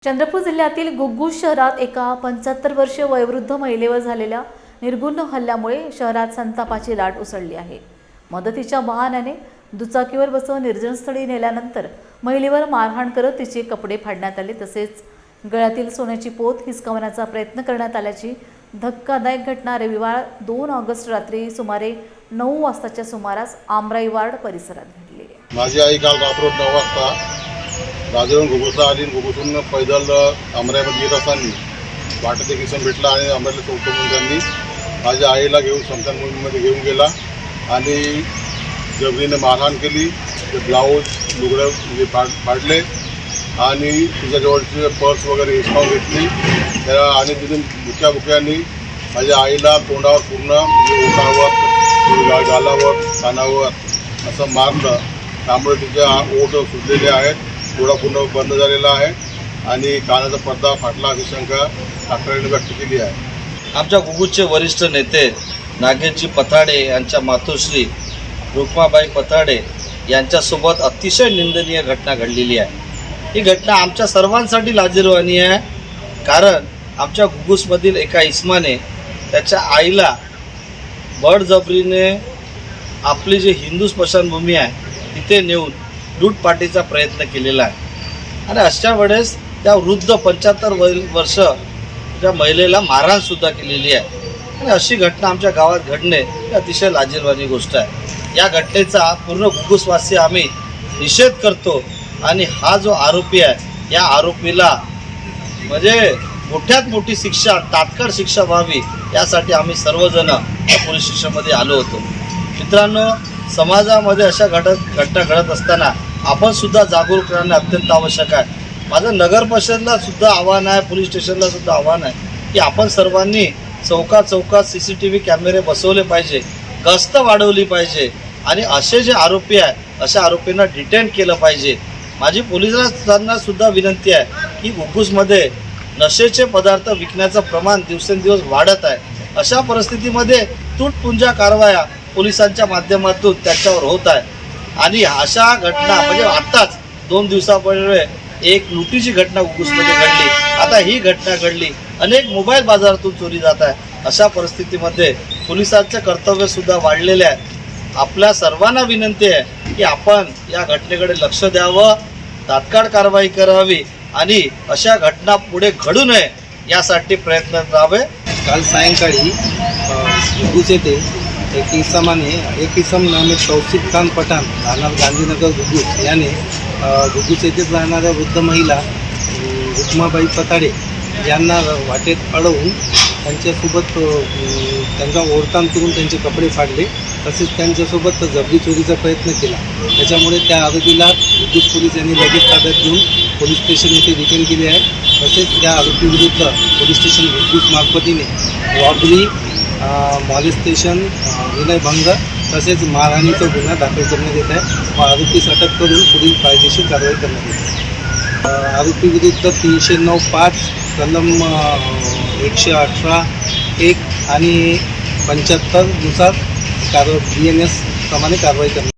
चंद्रपूर जिल्ह्यातील घुग्घूस शहरात एका 75 वर्षीय वयोवृद्ध महिलेवर झालेल्या निर्घृण हल्ल्यामुळे शहरात संतापाची लाट उसळली आहे। मदतीच्या बहाण्याने दुचाकीवर बसवून निर्जनस्थळी नेल्यानंतर महिलेवर मारहाण करत तिचे कपडे फाडण्यात आले, तसेच गळ्यातील सोन्याची पोत हिसकावण्याचा प्रयत्न करण्यात आल्याची धक्कादायक घटना रविवार 2 ऑगस्ट रात्री सुमारे 9 वाजताच्या सुमारास आमराई वार्ड परिसरात घडली आहे। माझी आई काल रात्री 9 वाजता राजून घुगुसला आली। घुगुसून पैदल आमराईमध्ये येत असताना वाटेत एक इसम भेटला आणि आमराईला चौकून त्यांनी माझ्या आईला घेऊन स्मशानभूमीमध्ये घेऊन गेला आणि जबरीने मारहाण केली। ते ब्लाऊज लुगडं म्हणजे फाडले आणि तिच्याजवळची पर्स वगैरे हिसकावून घेतली त्याला आणि तिथून बुक्यानी माझ्या आईला तोंडावर पूर्ण म्हणजे ओठावर, गालावर, कानावर असं मारलं। त्यामुळे तिच्या ओठ सुटलेले आहेत, डोळा पूर्ण बंद झालेला आहे आणि कानाचा पडदा फाटला अशी शंका डॉक्टरांनी व्यक्त केली आहे। आमच्या घुगूसचे वरिष्ठ नेते नागेशजी पथाडे यांच्या मातोश्री रुक्माबाई पथाडे यांच्यासोबत अतिशय निंदनीय घटना घडलेली आहे। ही घटना आमच्या सर्वांसाठी लाजिरवाणी आहे, कारण आमच्या घुगूसमधील एका इस्माने त्याच्या आईला बळजबरीने आपली जी हिंदू स्मशानभूमी आहे तिथे नेऊन लूटपाटीचा प्रयत्न केलेला आहे आणि अशा वेळेस त्या वृद्ध 75 वर्ष त्या महिलेला मारहाणसुद्धा केलेली आहे आणि अशी घटना आमच्या गावात घडणे ही अतिशय लाजिरवाणी गोष्ट आहे। या घटनेचा पूर्ण घुगूसवासी आम्ही निषेध करतो आणि हा जो आरोपी आहे या आरोपीला म्हणजे मोठ्यात मोठी शिक्षा, तात्काळ शिक्षा व्हावी यासाठी आम्ही सर्वजण या पोलीस स्टेशनमध्ये आलो होतो। मित्रांनो, समाजामध्ये अशा घटना घडत असताना आपण सुद्धा जागरूक राहणे अत्यंत आवश्यक आहे। माझं नगर परिषदला सुद्धा आव्हान आहे, पोलीस स्टेशनला सुद्धा आव्हान आहे की आपण सर्वांनी चौकात CCTV कॅमेरे बसवले पाहिजे, गस्त वाढवली पाहिजे आणि असे जे आरोपी आहे अशा आरोपींना डिटेन केलं पाहिजे। माझी पोलिसांना सुद्धा विनंती आहे की घुगूसमध्ये नशेचे पदार्थ विकण्याचं प्रमाण दिवसेंदिवस वाढत आहे। अशा परिस्थितीमध्ये तुटपुंजा कारवाया पोलिसांच्या माध्यमातून त्याच्यावर होत आहे आणि अशा घटना म्हणजे आत्ताच 2 दिवसापूर्वी एक लुटीची घटना घुगूसमध्ये घडली, आता ही घटना घडली, अनेक मोबाईल बाजारातून चोरी जात आहे। अशा परिस्थितीमध्ये पोलिसांचे कर्तव्य सुद्धा वाढलेले आहे। आपल्या सर्वांना विनंती आहे की आपण या घटनेकडे लक्ष द्यावं, तात्काळ कारवाई करावी आणि अशा घटना पुढे घडू नये यासाठी प्रयत्न करावे। काल सायंकाळी घुगूस येथे एक इसम नामे तौसिफ खान पठाण राहणार गांधीनगर घुगूस याने घुगूस येथेच राहणाऱ्या वृद्ध महिला रुक्माबाई पथाडे यांना वाटेत अडवून त्यांच्यासोबत त्यांचा ओढताण करून त्यांचे कपडे फाडले, तसेच त्यांच्यासोबत जबरी चोरीचा प्रयत्न केला। त्याच्यामुळे त्या आरोपीला घुगूस पोलीस यांनी लगेच ताब्यात घेऊन पोलीस स्टेशन येथे डिटेन केले आहे। तसेच त्या आरोपीविरुद्ध पोलीस स्टेशन घुगूस मार्फतीने रॉबरी, मॉलेस्टेशन, विनयभंग तसेच मारहाणीचा गुन्हा दाखल करण्यात येत आहे व आरोपीस अटक करून पुढील कायदेशीर कारवाई करण्यात येते। आरोपीविरुद्ध 309(5) कलम 118(1) आणि 75 नुसार BNS प्रमाणे कारवाई करण्यात